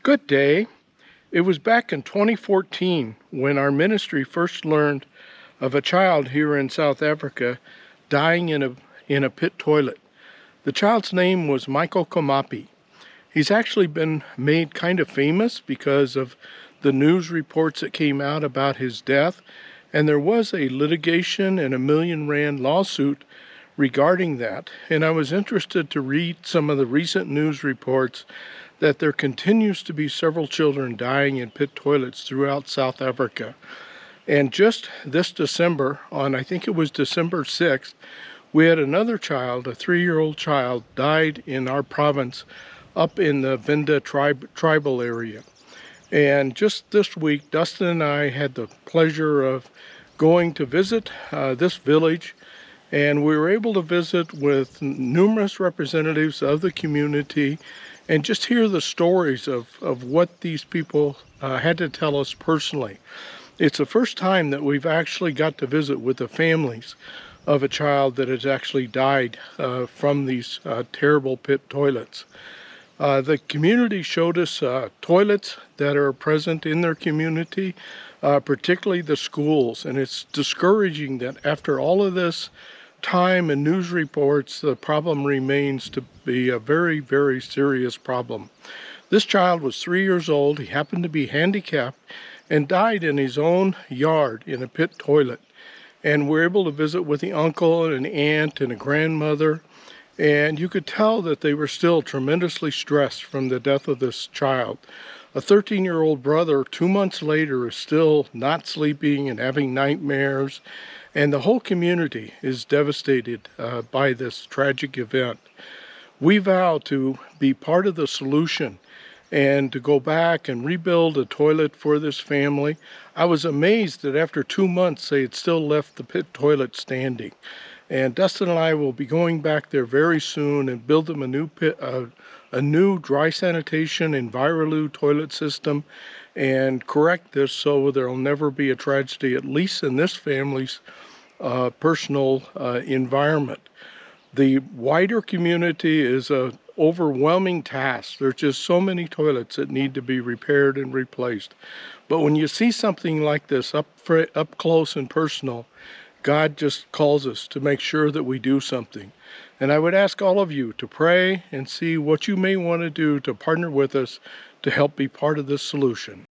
Good day. It was back in 2014 when our ministry first learned of a child here in South Africa dying in a pit toilet. The child's name was Michael Komapi. He's actually been made kind of famous because of the news reports that came out about his death, and there was a litigation and R1,000,000 lawsuit regarding that. And I was interested to read some of the recent news reports that there continues to be several children dying in pit toilets throughout South Africa. And just this December, on I think it was December 6th, we had another child, a 3-year-old child, died in our province up in the Venda tribal area. And just this week, Dustin and I had the pleasure of going to visit this village, and we were able to visit with numerous representatives of the community and just hear the stories of what these people had to tell us personally. It's the first time that we've actually got to visit with the families of a child that has actually died from these terrible pit toilets. The community showed us toilets that are present in their community, particularly the schools, and it's discouraging that after all of this time and news reports, the problem remains to be a very, very serious problem. This child was 3 years old. He happened to be handicapped and died in his own yard in a pit toilet. And we're able to visit with the uncle and an aunt and a grandmother, and you could tell that they were still tremendously stressed from the death of this child. A 13-year-old brother 2 months later is still not sleeping and having nightmares, and the whole community is devastated by this tragic event. We vow to be part of the solution and to go back and rebuild a toilet for this family. I was amazed that after 2 months they had still left the pit toilet standing. And Dustin and I will be going back there very soon and build them a new dry sanitation EnviroLoo toilet system and correct this so there will never be a tragedy, at least in this family's personal environment. The wider community is an overwhelming task. There's just so many toilets that need to be repaired and replaced. But when you see something like this up close and personal, God just calls us to make sure that we do something. And I would ask all of you to pray and see what you may want to do to partner with us to help be part of this solution.